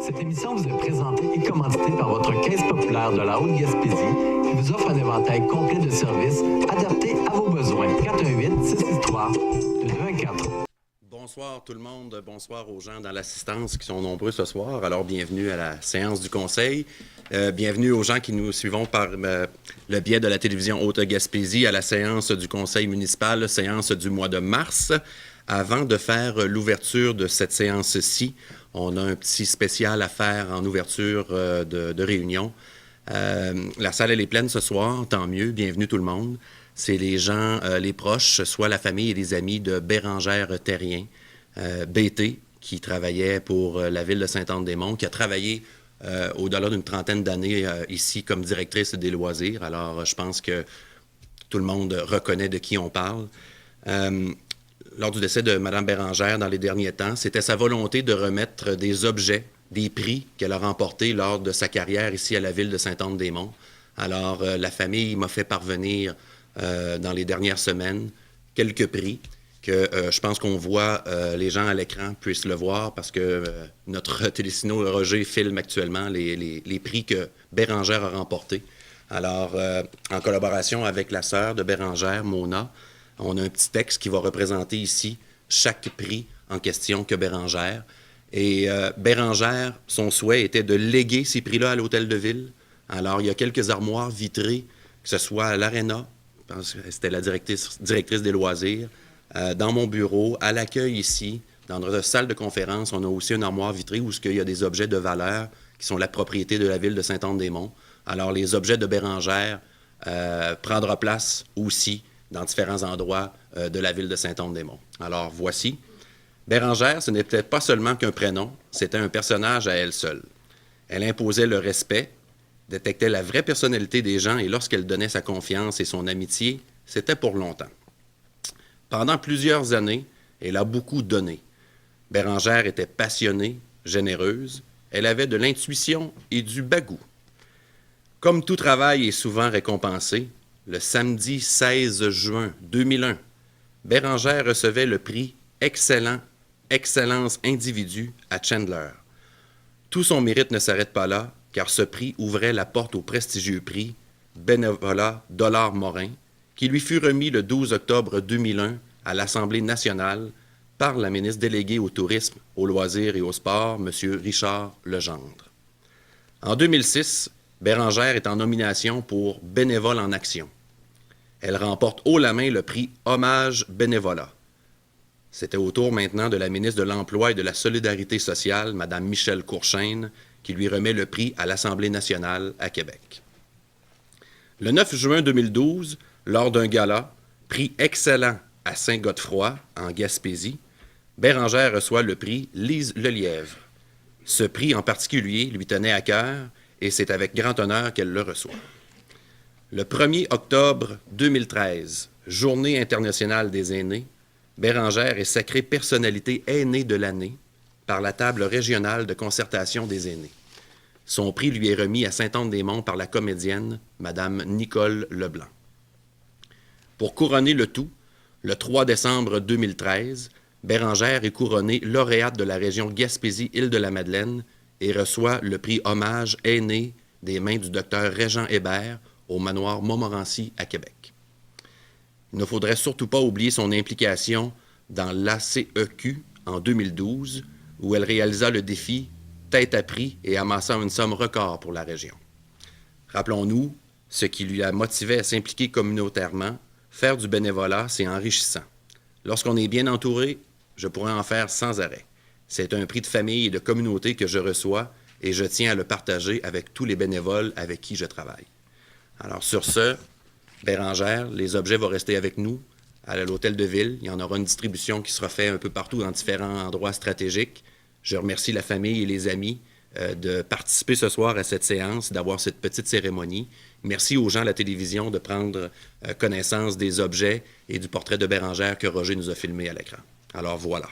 Cette émission vous est présentée et commanditée par votre Caisse populaire de la Haute-Gaspésie qui vous offre un éventail complet de services adaptés à vos besoins. 418-663-2214. Bonsoir tout le monde, bonsoir aux gens dans l'assistance qui sont nombreux ce soir. Alors bienvenue à la séance du Conseil. Bienvenue aux gens qui nous suivent par le biais de la télévision Haute-Gaspésie à la séance du Conseil municipal, séance du mois de mars. Avant de faire l'ouverture de cette séance-ci, on a un petit spécial à faire en ouverture de réunion. La salle elle est pleine ce soir, tant mieux, bienvenue tout le monde. C'est les gens, les proches, soit la famille et les amis de Bérengère Terrien, BT, qui travaillait pour la ville de Sainte-Anne-des-Monts, qui a travaillé au-delà d'une trentaine d'années ici comme directrice des loisirs. Alors, je pense que tout le monde reconnaît de qui on parle. Lors du décès de Mme Bérengère dans les derniers temps, c'était sa volonté de remettre des objets, des prix qu'elle a remportés lors de sa carrière ici à la ville de Sainte-Anne-des-Monts. Alors, la famille m'a fait parvenir dans les dernières semaines quelques prix que je pense qu'on voit, les gens à l'écran puissent le voir parce que notre télésino Roger filme actuellement les prix que Bérengère a remportés. Alors, en collaboration avec la sœur de Bérengère, Mona, on a un petit texte qui va représenter ici chaque prix en question que Bérengère. Et Bérengère, son souhait était de léguer ces prix-là à l'Hôtel de Ville. Alors, il y a quelques armoires vitrées, que ce soit à l'Arena, c'était la directrice des loisirs, dans mon bureau, à l'accueil ici, dans notre salle de conférence, on a aussi une armoire vitrée où il y a des objets de valeur qui sont la propriété de la ville de Sainte-Anne-des-Monts. Alors, les objets de Bérengère prendront place aussi dans différents endroits de la ville de Sainte-Anne-des-Monts. Alors, voici. Bérengère, ce n'était pas seulement qu'un prénom, c'était un personnage à elle seule. Elle imposait le respect, détectait la vraie personnalité des gens et lorsqu'elle donnait sa confiance et son amitié, c'était pour longtemps. Pendant plusieurs années, elle a beaucoup donné. Bérengère était passionnée, généreuse, elle avait de l'intuition et du bagou. Comme tout travail est souvent récompensé, le samedi 16 juin 2001, Bérengère recevait le prix Excellence individu à Chandler. Tout son mérite ne s'arrête pas là, car ce prix ouvrait la porte au prestigieux prix Bénévolat Dollard-Morin, qui lui fut remis le 12 octobre 2001 à l'Assemblée nationale par la ministre déléguée au tourisme, aux loisirs et au sport, M. Richard Legendre. En 2006, Bérengère est en nomination pour Bénévole en action. Elle remporte haut la main le prix Hommage Bénévolat. C'était au tour maintenant de la ministre de l'Emploi et de la Solidarité sociale, Mme Michèle Courchaine, qui lui remet le prix à l'Assemblée nationale à Québec. Le 9 juin 2012, lors d'un gala, prix excellent à Saint-Godefroy, en Gaspésie, Bérengère reçoit le prix Lise Lelièvre. Ce prix en particulier lui tenait à cœur et c'est avec grand honneur qu'elle le reçoit. Le 1er octobre 2013, Journée internationale des aînés, Bérengère est sacrée personnalité aînée de l'année par la table régionale de concertation des aînés. Son prix lui est remis à Sainte-Anne-des-Monts par la comédienne Mme Nicole Leblanc. Pour couronner le tout, le 3 décembre 2013, Bérengère est couronnée lauréate de la région Gaspésie-Île-de-la-Madeleine et reçoit le prix Hommage aîné des mains du docteur Régent Hébert au manoir Montmorency à Québec. Il ne faudrait surtout pas oublier son implication dans l'ACEQ en 2012, où elle réalisa le défi Tête à prix et amassant une somme record pour la région. Rappelons-nous ce qui lui a motivé à s'impliquer communautairement. Faire du bénévolat, c'est enrichissant. Lorsqu'on est bien entouré, je pourrais en faire sans arrêt. C'est un prix de famille et de communauté que je reçois et je tiens à le partager avec tous les bénévoles avec qui je travaille. Alors sur ce, Bérengère, les objets vont rester avec nous à l'Hôtel de Ville. Il y en aura une distribution qui sera faite un peu partout dans différents endroits stratégiques. Je remercie la famille et les amis de participer ce soir à cette séance, d'avoir cette petite cérémonie. Merci aux gens à la télévision de prendre connaissance des objets et du portrait de Bérengère que Roger nous a filmé à l'écran. Alors voilà.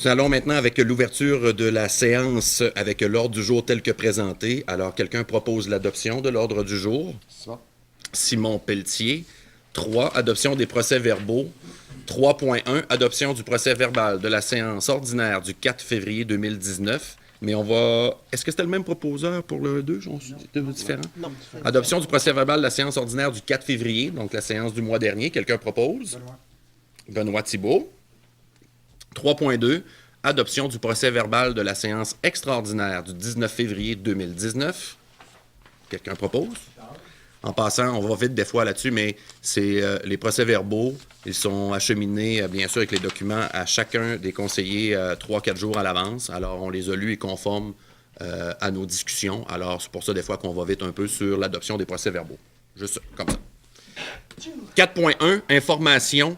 Nous allons maintenant avec l'ouverture de la séance avec l'ordre du jour tel que présenté. Alors, quelqu'un propose l'adoption de l'ordre du jour? Simon Pelletier. 3, adoption des procès-verbaux. 3.1, adoption du procès-verbal de la séance ordinaire du 4 février 2019. Mais on va... Est-ce que c'était le même proposeur pour le 2? C'était différent? Non. Adoption du procès-verbal de la séance ordinaire du 4 février, donc la séance du mois dernier. Quelqu'un propose? Benoît Thibault. 3.2, adoption du procès-verbal de la séance extraordinaire du 19 février 2019. Quelqu'un propose? En passant, on va vite des fois là-dessus, mais c'est les procès-verbaux, ils sont acheminés, bien sûr, avec les documents à chacun des conseillers 3-4 jours à l'avance. Alors, on les a lus et conformes à nos discussions. Alors, c'est pour ça, des fois, qu'on va vite un peu sur l'adoption des procès-verbaux. Juste comme ça. 4.1, information,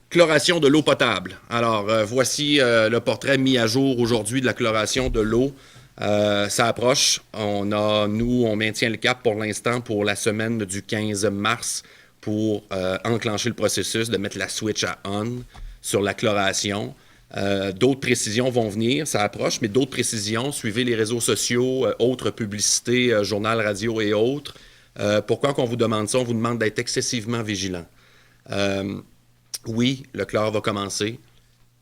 chloration de l'eau potable. Alors, voici le portrait mis à jour aujourd'hui de la chloration de l'eau. Ça approche. On maintient le cap pour l'instant pour la semaine du 15 mars pour enclencher le processus de mettre la switch à on sur la chloration. D'autres précisions vont venir, ça approche, mais d'autres précisions, suivez les réseaux sociaux, autres publicités, journal, radio et autres. Pourquoi qu'on vous demande ça? On vous demande d'être excessivement vigilant. Oui, le chlore va commencer.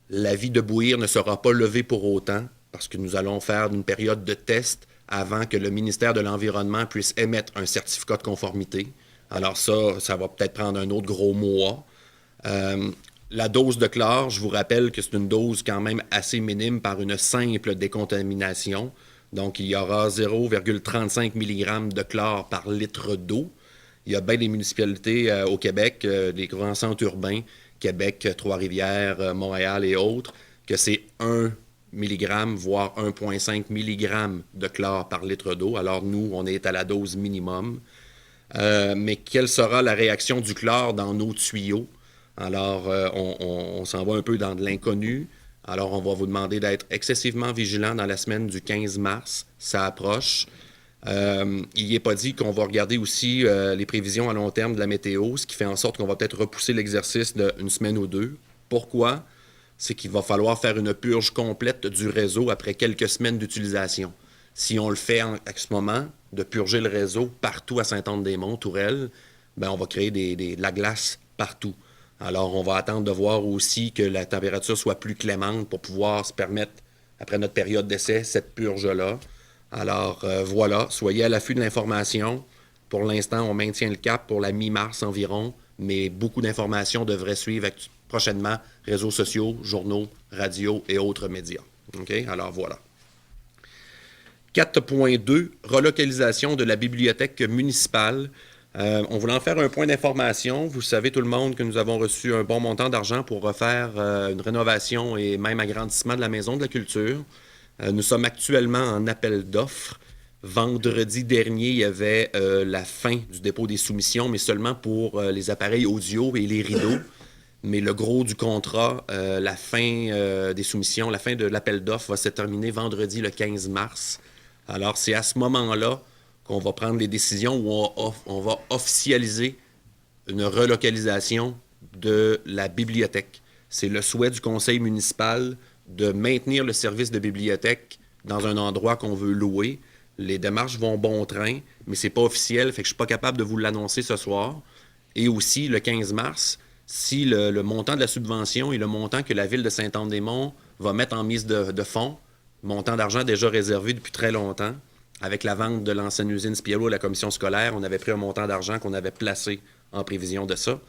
L'avis de bouillir ne sera pas levé pour autant, parce que nous allons faire une période de test avant que le ministère de l'Environnement puisse émettre un certificat de conformité. Alors ça va peut-être prendre un autre gros mois. La dose de chlore, je vous rappelle que c'est une dose quand même assez minime par une simple décontamination. Donc, il y aura 0,35 mg de chlore par litre d'eau. Il y a bien des municipalités au Québec, des grands centres urbains, Québec, Trois-Rivières, Montréal et autres, que c'est 1 mg, voire 1,5 mg de chlore par litre d'eau. Alors, nous, on est à la dose minimum. Mais quelle sera la réaction du chlore dans nos tuyaux? Alors, on s'en va un peu dans de l'inconnu. Alors, on va vous demander d'être excessivement vigilant dans la semaine du 15 mars. Ça approche. Il n'est pas dit qu'on va regarder aussi les prévisions à long terme de la météo, ce qui fait en sorte qu'on va peut-être repousser l'exercice d'une semaine ou deux. Pourquoi? C'est qu'il va falloir faire une purge complète du réseau après quelques semaines d'utilisation. Si on le fait à ce moment, de purger le réseau partout à Sainte-Anne-des-Monts, Tourelle, ben on va créer de la glace partout. Alors, on va attendre de voir aussi que la température soit plus clémente pour pouvoir se permettre, après notre période d'essai, cette purge-là. Alors, voilà, soyez à l'affût de l'information. Pour l'instant, on maintient le cap pour la mi-mars environ, mais beaucoup d'informations devraient suivre prochainement, réseaux sociaux, journaux, radios et autres médias. OK? Alors, voilà. 4.2, relocalisation de la bibliothèque municipale. On voulait en faire un point d'information. Vous savez, tout le monde, que nous avons reçu un bon montant d'argent pour refaire une rénovation et même agrandissement de la Maison de la Culture. Nous sommes actuellement en appel d'offres. Vendredi dernier, il y avait la fin du dépôt des soumissions, mais seulement pour les appareils audio et les rideaux. Mais le gros du contrat, la fin des soumissions, la fin de l'appel d'offres va se terminer vendredi le 15 mars. Alors, c'est à ce moment-là qu'on va prendre les décisions où on va officialiser une relocalisation de la bibliothèque. C'est le souhait du conseil municipal de maintenir le service de bibliothèque dans un endroit qu'on veut louer. Les démarches vont bon train, mais c'est pas officiel, fait que je suis pas capable de vous l'annoncer ce soir. Et aussi, le 15 mars, si le montant de la subvention et le montant que la Ville de Sainte-Anne-des-Monts va mettre en mise de fonds, montant d'argent déjà réservé depuis très longtemps, avec la vente de l'ancienne usine Spiello à la commission scolaire, on avait pris un montant d'argent qu'on avait placé en prévision de ça.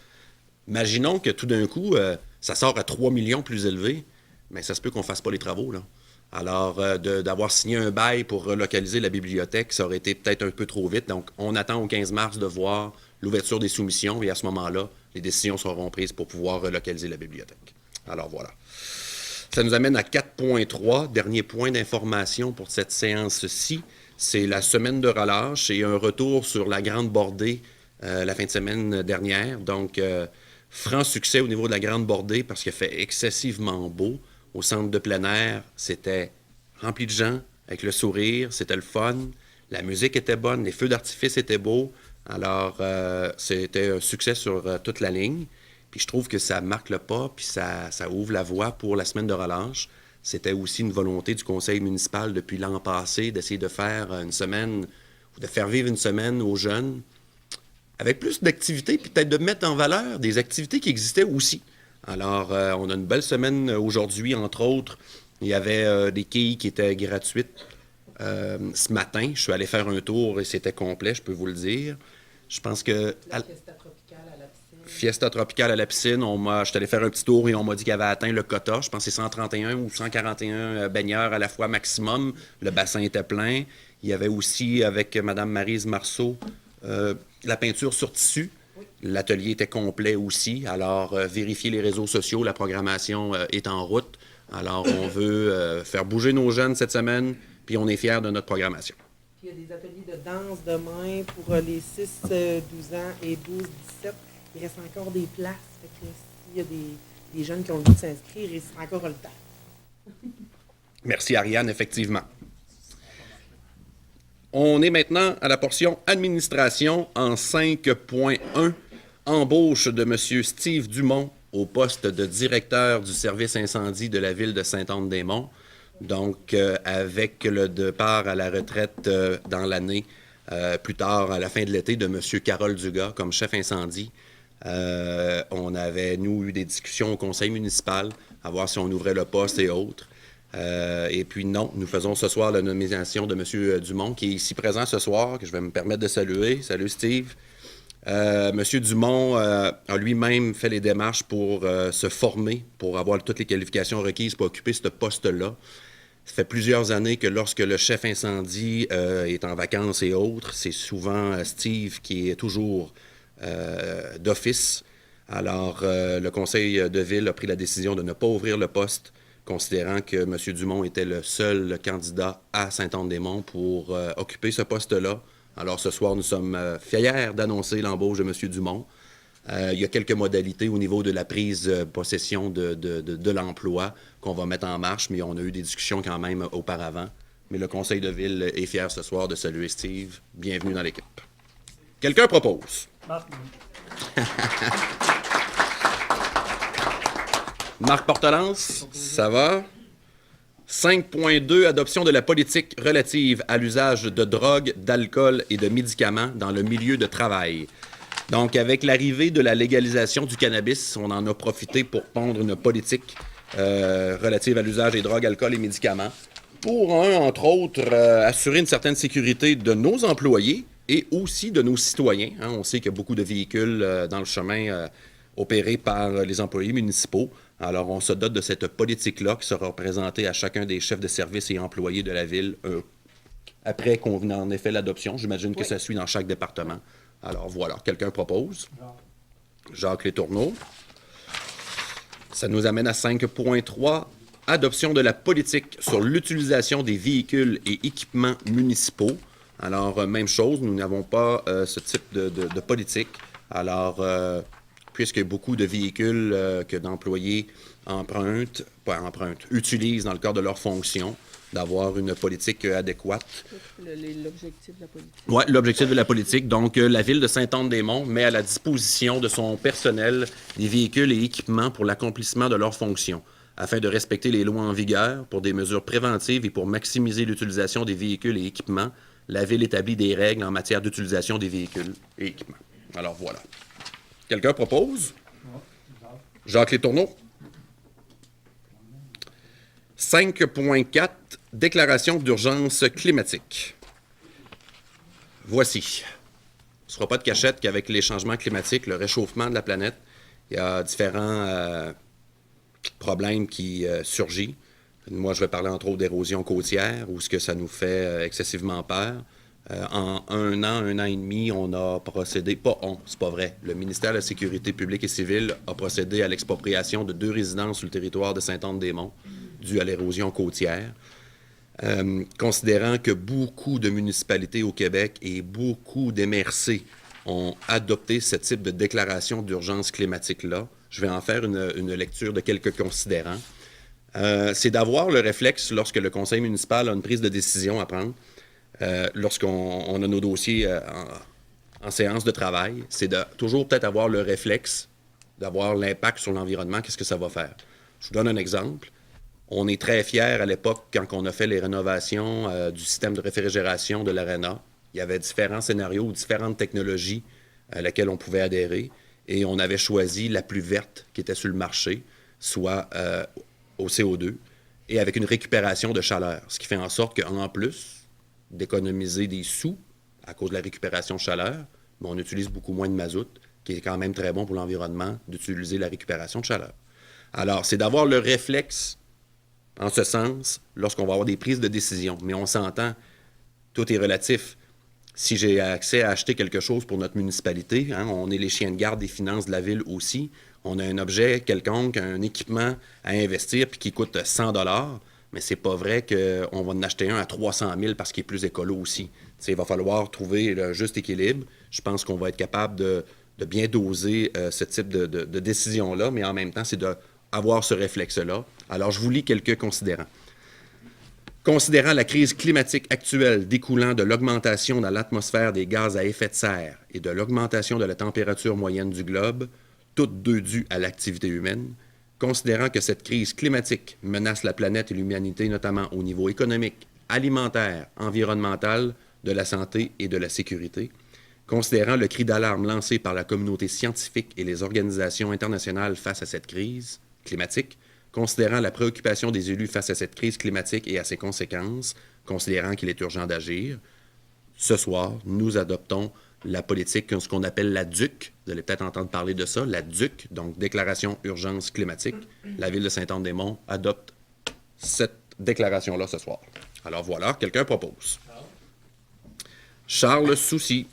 Imaginons que tout d'un coup, ça sort à 3 millions plus élevé, mais ça se peut qu'on ne fasse pas les travaux, là. Alors, d'avoir signé un bail pour relocaliser la bibliothèque, ça aurait été peut-être un peu trop vite. Donc, on attend au 15 mars de voir l'ouverture des soumissions et à ce moment-là, les décisions seront prises pour pouvoir relocaliser la bibliothèque. Alors, voilà. Ça nous amène à 4.3, dernier point d'information pour cette séance-ci. C'est la semaine de relâche et un retour sur la Grande Bordée la fin de semaine dernière. Donc, franc succès au niveau de la Grande Bordée parce qu'il fait excessivement beau. Au centre de plein air, c'était rempli de gens, avec le sourire, c'était le fun. La musique était bonne, les feux d'artifice étaient beaux. Alors, c'était un succès sur toute la ligne. Puis je trouve que ça marque le pas, puis ça ouvre la voie pour la semaine de relâche. C'était aussi une volonté du conseil municipal depuis l'an passé d'essayer de faire une semaine, ou de faire vivre une semaine aux jeunes avec plus d'activités, puis peut-être de mettre en valeur des activités qui existaient aussi. Alors, on a une belle semaine aujourd'hui, entre autres. Il y avait des quilles qui étaient gratuites. Ce matin, je suis allé faire un tour et c'était complet, je peux vous le dire. Je pense que... La fiesta tropicale à la piscine. Fiesta tropicale à la piscine, je suis allé faire un petit tour et on m'a dit qu'il avait atteint le quota. Je pense que c'est 131 ou 141 baigneurs à la fois maximum. Le bassin était plein. Il y avait aussi, avec Mme Maryse Marceau, la peinture sur tissu. Oui. L'atelier était complet aussi. Alors, vérifiez les réseaux sociaux. La programmation est en route. Alors, on veut faire bouger nos jeunes cette semaine, puis on est fiers de notre programmation. Puis il y a des ateliers de danse demain pour les 6-12 ans et 12-17. Il reste encore des places. Fait que s'il y a des jeunes qui ont le goût de s'inscrire, il sera encore le temps. Merci, Ariane, effectivement. On est maintenant à la portion administration en 5.1. Embauche de M. Steve Dumont au poste de directeur du service incendie de la ville de Sainte-Anne-des-Monts. Donc, avec le départ à la retraite dans l'année, plus tard, à la fin de l'été, de M. Carole Dugas comme chef incendie. On avait, nous, eu des discussions au conseil municipal à voir si on ouvrait le poste et autres. Et puis non, nous faisons ce soir la nomination de M. Dumont, qui est ici présent ce soir, que je vais me permettre de saluer. Salut Steve. M. Dumont a lui-même fait les démarches pour se former, pour avoir toutes les qualifications requises pour occuper ce poste-là. Ça fait plusieurs années que lorsque le chef incendie est en vacances et autres, c'est souvent Steve qui est toujours d'office. Alors, le conseil de ville a pris la décision de ne pas ouvrir le poste, considérant que M. Dumont était le seul candidat à Sainte-Anne-des-Monts pour occuper ce poste-là. Alors, ce soir, nous sommes fiers d'annoncer l'embauche de M. Dumont. Il y a quelques modalités au niveau de la prise de possession de l'emploi qu'on va mettre en marche, mais on a eu des discussions quand même auparavant. Mais le conseil de ville est fier ce soir de saluer Steve. Bienvenue dans l'équipe. Quelqu'un propose? Marc Portelance, ça va? 5.2, adoption de la politique relative à l'usage de drogue, d'alcool et de médicaments dans le milieu de travail. Donc, avec l'arrivée de la légalisation du cannabis, on en a profité pour pondre une politique relative à l'usage des drogues, alcool et médicaments pour, entre autres, assurer une certaine sécurité de nos employés et aussi de nos citoyens. On sait qu'il y a beaucoup de véhicules dans le chemin opérés par les employés municipaux. Alors, on se dote de cette politique-là qui sera présentée à chacun des chefs de service et employés de la ville après qu'on en ait fait l'adoption. J'imagine que ça suit dans chaque département. Alors, voilà. Quelqu'un propose? Jacques Letourneau. Ça nous amène à 5.3. Adoption de la politique sur l'utilisation des véhicules et équipements municipaux. Alors, même chose, nous n'avons pas ce type de politique. Alors, puisque beaucoup de véhicules que d'employés utilisent dans le cadre de leurs fonctions, d'avoir une politique adéquate. L'objectif de la politique. Oui, l'objectif de la politique. Donc, la ville de Sainte-Anne-des-Monts met à la disposition de son personnel des véhicules et équipements pour l'accomplissement de leurs fonctions, afin de respecter les lois en vigueur pour des mesures préventives et pour maximiser l'utilisation des véhicules et équipements. La ville établit des règles en matière d'utilisation des véhicules et équipements. Alors, voilà. Quelqu'un propose? Jacques Letourneau. 5.4, déclaration d'urgence climatique. Voici. Ce ne sera pas de cachette qu'avec les changements climatiques, le réchauffement de la planète, il y a différents problèmes qui surgissent. Moi, je vais parler entre autres d'érosion côtière, où ce que ça nous fait excessivement peur. En un an et demi, on a procédé, c'est pas vrai, le ministère de la Sécurité publique et civile a procédé à l'expropriation de 2 résidences sur le territoire de Sainte-Anne-des-Monts, due à l'érosion côtière. Considérant que beaucoup de municipalités au Québec et beaucoup d'MRC ont adopté ce type de déclaration d'urgence climatique-là, je vais en faire une lecture de quelques considérants. C'est d'avoir le réflexe, lorsque le conseil municipal a une prise de décision à prendre, lorsqu'on a nos dossiers en séance de travail, c'est de toujours peut-être avoir le réflexe d'avoir l'impact sur l'environnement, qu'est-ce que ça va faire. Je vous donne un exemple. On est très fiers à l'époque, quand on a fait les rénovations du système de réfrigération de l'Arena, il y avait différents scénarios, différentes technologies à laquelle on pouvait adhérer. Et on avait choisi la plus verte qui était sur le marché, soit au CO2, et avec une récupération de chaleur. Ce qui fait en sorte qu'en plus d'économiser des sous à cause de la récupération de chaleur, mais on utilise beaucoup moins de mazout, qui est quand même très bon pour l'environnement d'utiliser la récupération de chaleur. Alors, c'est d'avoir le réflexe en ce sens lorsqu'on va avoir des prises de décision. Mais on s'entend, tout est relatif. Si j'ai accès à acheter quelque chose pour notre municipalité, hein, on est les chiens de garde des finances de la ville aussi, on a un objet quelconque, un équipement à investir puis qui coûte 100 $, mais c'est pas vrai qu'on va en acheter un à 300 000 parce qu'il est plus écolo aussi. T'sais, il va falloir trouver le juste équilibre. Je pense qu'on va être capable de bien doser ce type de décision-là, mais en même temps, c'est d'avoir ce réflexe-là. Alors, je vous lis quelques considérants. Considérant la crise climatique actuelle découlant de l'augmentation dans l'atmosphère des gaz à effet de serre et de l'augmentation de la température moyenne du globe, toutes deux dues à l'activité humaine, considérant que cette crise climatique menace la planète et l'humanité notamment au niveau économique, alimentaire, environnemental, de la santé et de la sécurité, considérant le cri d'alarme lancé par la communauté scientifique et les organisations internationales face à cette crise climatique, considérant la préoccupation des élus face à cette crise climatique et à ses conséquences, considérant qu'il est urgent d'agir, ce soir, nous adoptons la politique, ce qu'on appelle la DUC. Vous allez peut-être entendre parler de ça, la DUC, donc Déclaration Urgence Climatique. La Ville de Saint-Anne-des-Monts adopte cette déclaration-là ce soir. Alors voilà, quelqu'un propose. Charles Soucy.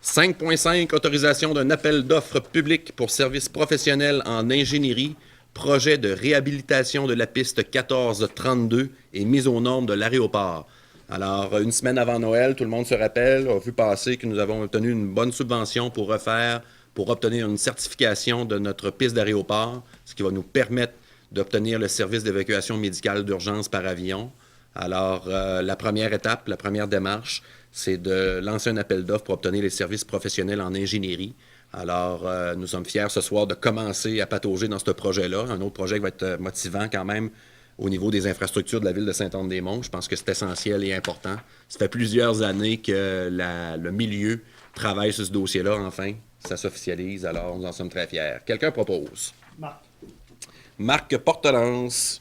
5.5, autorisation d'un appel d'offres public pour services professionnels en ingénierie, projet de réhabilitation de la piste 1432 et mise aux normes de l'aéroport. Alors, une semaine avant Noël, tout le monde se rappelle, a vu passer que nous avons obtenu une bonne subvention pour obtenir une certification de notre piste d'aéroport, ce qui va nous permettre d'obtenir le service d'évacuation médicale d'urgence par avion. Alors, la première étape, la première démarche, c'est de lancer un appel d'offres pour obtenir les services professionnels en ingénierie. Alors, nous sommes fiers ce soir de commencer à patauger dans ce projet-là. Un autre projet qui va être motivant quand même au niveau des infrastructures de la Ville de Saint-Anne-des-Monts. Je pense que c'est essentiel et important. Ça fait plusieurs années que le milieu travaille sur ce dossier-là. Enfin, ça s'officialise. Alors, nous en sommes très fiers. Quelqu'un propose? Marc Portelance.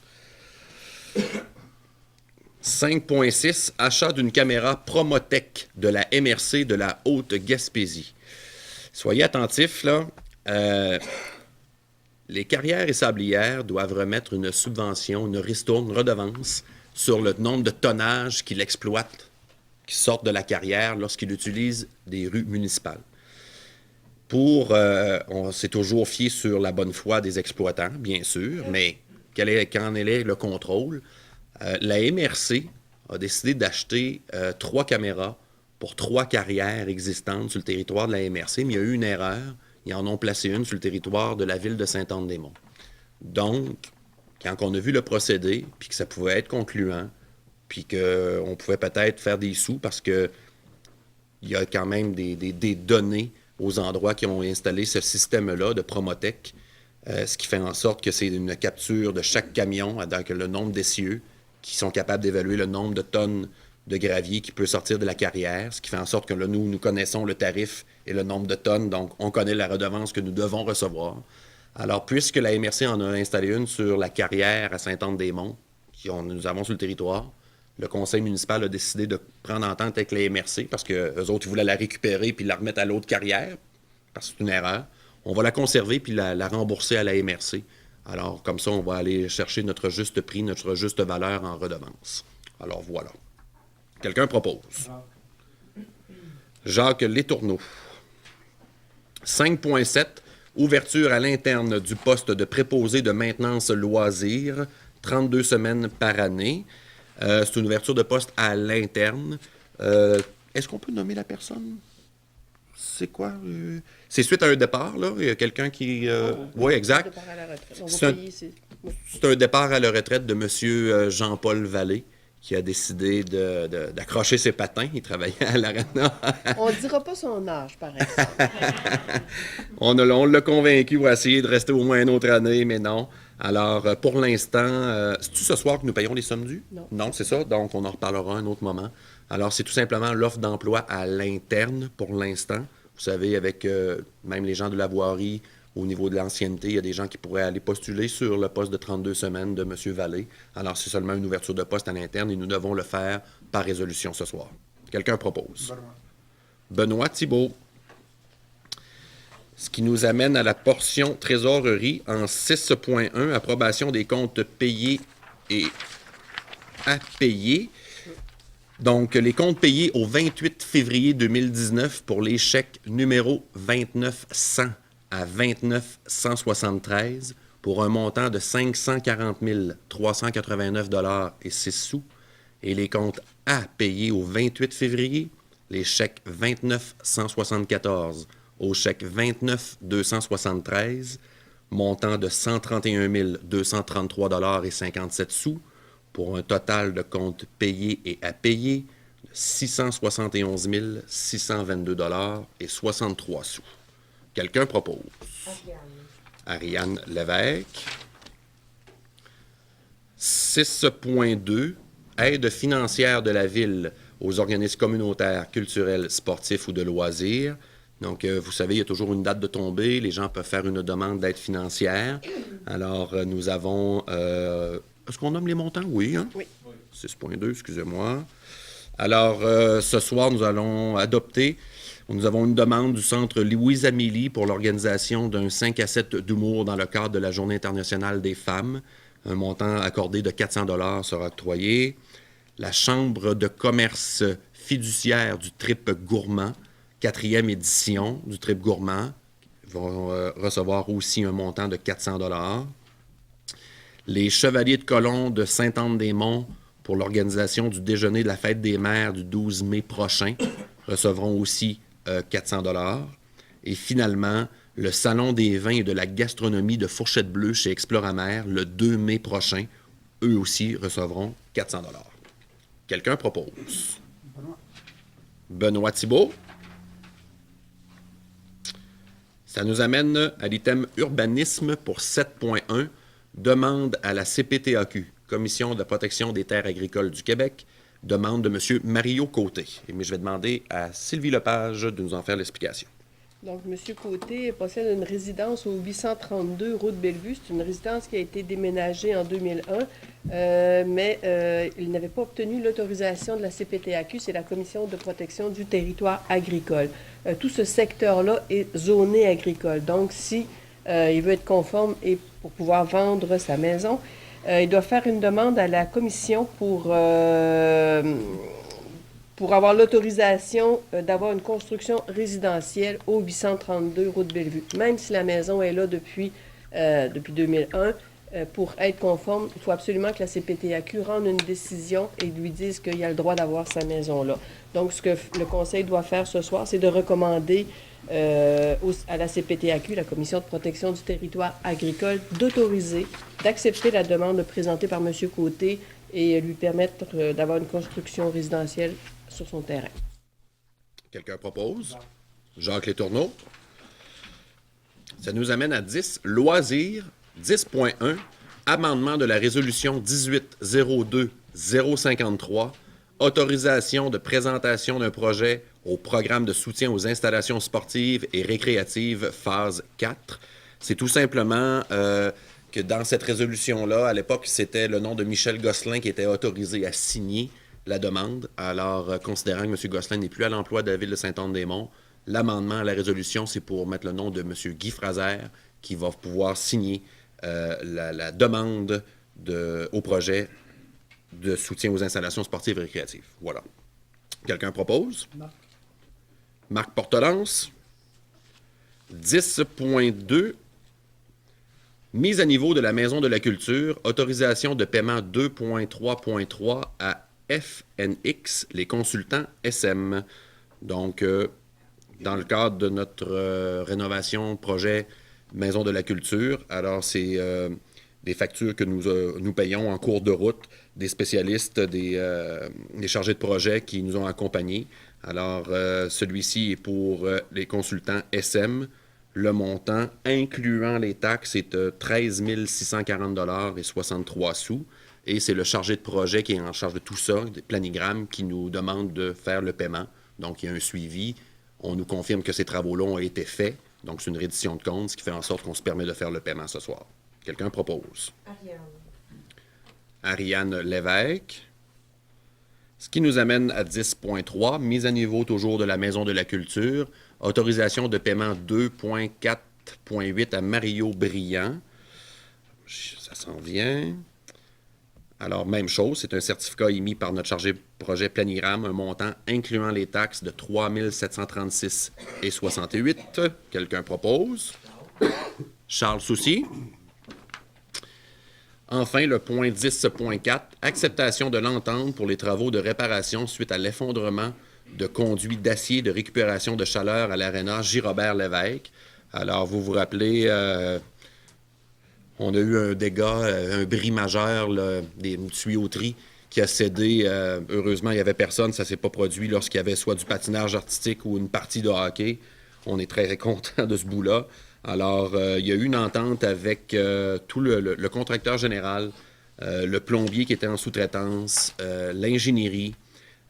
5.6, achat d'une caméra Promotech de la MRC de la Haute-Gaspésie. Soyez attentifs, là. Les carrières et sablières doivent remettre une subvention, une ristourne, une redevance sur le nombre de tonnages qu'ils exploitent, qui sortent de la carrière lorsqu'ils utilisent des rues municipales. On s'est toujours fié sur la bonne foi des exploitants, bien sûr, mais qu'en est le contrôle? La MRC a décidé d'acheter 3 caméras pour 3 carrières existantes sur le territoire de la MRC, mais il y a eu une erreur. Ils en ont placé une sur le territoire de la Ville de Saint-Anne-des-Monts. Donc, quand on a vu le procédé, puis que ça pouvait être concluant, puis qu'on pouvait peut-être faire des sous parce qu'il y a quand même des données aux endroits qui ont installé ce système-là de Promotech, ce qui fait en sorte que c'est une capture de chaque camion avec le nombre d'essieux qui sont capables d'évaluer le nombre de tonnes de gravier qui peut sortir de la carrière, ce qui fait en sorte que là, nous connaissons le tarif et le nombre de tonnes, donc on connaît la redevance que nous devons recevoir. Alors, puisque la MRC en a installé une sur la carrière à Saint-Anne-des-Monts, nous avons sur le territoire, le conseil municipal a décidé de prendre entente avec la MRC parce qu'eux autres, ils voulaient la récupérer puis la remettre à l'autre carrière, parce que c'est une erreur. On va la conserver puis la rembourser à la MRC. Alors, comme ça, on va aller chercher notre juste prix, notre juste valeur en redevance. Alors, voilà. Quelqu'un propose? Jacques Létourneau. 5.7, ouverture à l'interne du poste de préposé de maintenance loisirs, 32 semaines par année. C'est une ouverture de poste à l'interne. Est-ce qu'on peut nommer la personne? C'est quoi? C'est suite à un départ, là. Il y a quelqu'un qui... Oui, exact. C'est un départ à la retraite de M. Jean-Paul Vallée, qui a décidé d'accrocher ses patins. Il travaillait à l'Arena. On ne dira pas son âge, par exemple. On l'a convaincu pour essayer de rester au moins une autre année, mais non. Alors, pour l'instant, c'est-tu ce soir que nous payons les sommes dues? Non. Non, c'est ça. Donc, on en reparlera un autre moment. Alors, c'est tout simplement l'offre d'emploi à l'interne pour l'instant. Vous savez, avec même les gens de la voirie, au niveau de l'ancienneté, il y a des gens qui pourraient aller postuler sur le poste de 32 semaines de M. Vallée. Alors, c'est seulement une ouverture de poste à l'interne et nous devons le faire par résolution ce soir. Quelqu'un propose? Benoît Thibault. Ce qui nous amène à la portion trésorerie en 6.1, approbation des comptes payés et à payer. Donc, les comptes payés au 28 février 2019 pour les chèques numéro 2900 à 29 173 pour un montant de 540 389 et 6 sous. Et les comptes à payer au 28 février, les chèques 29 174 au chèque 29 273, montant de 131 233 et 57 sous, pour un total de comptes payés et à payer de 671 622 et 63 sous. Quelqu'un propose? Ariane Lévesque. 6.2, aide financière de la Ville aux organismes communautaires, culturels, sportifs ou de loisirs. Donc, vous savez, il y a toujours une date de tombée. Les gens peuvent faire une demande d'aide financière. Alors, nous avons... est-ce qu'on nomme les montants? Oui, hein? Oui. 6.2, excusez-moi. Alors, ce soir, nous allons adopter... Nous avons une demande du Centre Louise-Amélie pour l'organisation d'un 5 à 7 d'humour dans le cadre de la Journée internationale des femmes. Un montant accordé de 400 $ sera octroyé. La Chambre de commerce fiduciaire du Trip Gourmand, 4e édition du Trip Gourmand, vont recevoir aussi un montant de 400 $. Les Chevaliers de Colomb de Sainte-Anne-des-Monts pour l'organisation du déjeuner de la fête des mères du 12 mai prochain recevront aussi 400 $. Et finalement, le Salon des vins et de la gastronomie de Fourchette Bleue chez Exploramer, le 2 mai prochain, eux aussi recevront 400 $. Quelqu'un propose? Benoît Thibault. Ça nous amène à l'item urbanisme pour 7.1, demande à la CPTAQ, Commission de protection des terres agricoles du Québec, demande de M. Mario Côté. Mais je vais demander à Sylvie Lepage de nous en faire l'explication. Donc, M. Côté possède une résidence au 832 route Bellevue. C'est une résidence qui a été déménagée en 2001, mais il n'avait pas obtenu l'autorisation de la CPTAQ, c'est la Commission de protection du territoire agricole. Tout ce secteur-là est zoné agricole. Donc, si il veut être conforme et pour pouvoir vendre sa maison, il doit faire une demande à la Commission pour avoir l'autorisation d'avoir une construction résidentielle au 832 route Bellevue. Même si la maison est là depuis 2001, pour être conforme, il faut absolument que la CPTAQ rende une décision et lui dise qu'il a le droit d'avoir sa maison là. Donc, ce que le Conseil doit faire ce soir, c'est de recommander à la CPTAQ, la Commission de protection du territoire agricole, d'autoriser, d'accepter la demande présentée par M. Côté et lui permettre d'avoir une construction résidentielle sur son terrain. Quelqu'un propose? Jacques Létourneau. Ça nous amène à 10, loisirs, 10.1, amendement de la résolution 18-02-053, autorisation de présentation d'un projet au programme de soutien aux installations sportives et récréatives, phase 4. C'est tout simplement que dans cette résolution-là, à l'époque, c'était le nom de Michel Gosselin qui était autorisé à signer la demande. Alors, considérant que M. Gosselin n'est plus à l'emploi de la Ville de Sainte-Anne-des-Monts, l'amendement à la résolution, c'est pour mettre le nom de M. Guy Fraser qui va pouvoir signer la demande au projet de soutien aux installations sportives et récréatives. Voilà. Quelqu'un propose? Marc Portelance. 10.2. Mise à niveau de la Maison de la Culture. Autorisation de paiement 2.3.3 à FNX, les consultants SM. Donc, dans le cadre de notre rénovation projet Maison de la Culture, alors c'est des factures que nous payons en cours de route, des spécialistes, des chargés de projet qui nous ont accompagnés. Alors, celui-ci est pour les consultants SM. Le montant, incluant les taxes, est 13 640 $ et 63 sous. Et c'est le chargé de projet qui est en charge de tout ça, des planigrammes, qui nous demande de faire le paiement. Donc, il y a un suivi. On nous confirme que ces travaux-là ont été faits. Donc, c'est une reddition de compte, ce qui fait en sorte qu'on se permet de faire le paiement ce soir. Quelqu'un propose? Ariane Lévesque. Ce qui nous amène à 10.3, mise à niveau toujours de la Maison de la Culture. Autorisation de paiement 2.4.8 à Mario Briand. Ça s'en vient. Alors, même chose, c'est un certificat émis par notre chargé de projet Planigramme, un montant incluant les taxes de 3 736,68. Quelqu'un propose? Charles Soucy. Enfin, le point 10.4, acceptation de l'entente pour les travaux de réparation suite à l'effondrement de conduits d'acier de récupération de chaleur à l'aréna J-Robert-Lévesque. Alors, vous vous rappelez... on a eu un dégât, un bris majeur, là, une tuyauterie qui a cédé. Heureusement, il n'y avait personne. Ça ne s'est pas produit lorsqu'il y avait soit du patinage artistique ou une partie de hockey. On est très content de ce bout-là. Alors, il y a eu une entente avec tout le contracteur général, le plombier qui était en sous-traitance, l'ingénierie,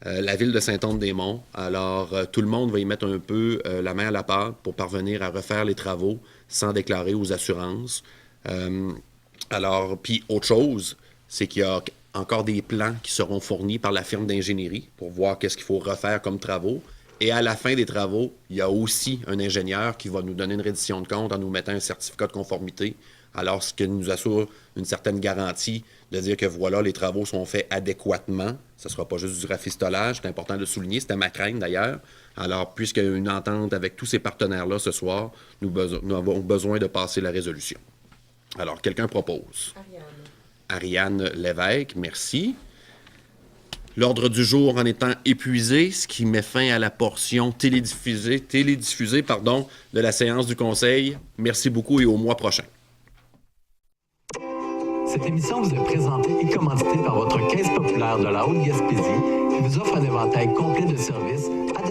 la ville de Saint-Anne-des-Monts. Alors, tout le monde va y mettre un peu la main à la pâte pour parvenir à refaire les travaux sans déclarer aux assurances. Alors, puis autre chose, c'est qu'il y a encore des plans qui seront fournis par la firme d'ingénierie pour voir qu'est-ce qu'il faut refaire comme travaux. Et à la fin des travaux, il y a aussi un ingénieur qui va nous donner une reddition de compte en nous mettant un certificat de conformité. Alors, ce qui nous assure une certaine garantie de dire que voilà, les travaux sont faits adéquatement. Ce ne sera pas juste du rafistolage, c'est important de le souligner, c'était ma crainte d'ailleurs. Alors, puisqu'il y a une entente avec tous ces partenaires-là ce soir, nous avons besoin de passer la résolution. Alors, quelqu'un propose? Ariane Lévesque, merci. L'ordre du jour en étant épuisé, ce qui met fin à la portion télédiffusée de la séance du Conseil. Merci beaucoup et au mois prochain. Cette émission vous est présentée et commanditée par votre Caisse populaire de la Haute-Gaspésie qui vous offre un éventail complet de services adaptés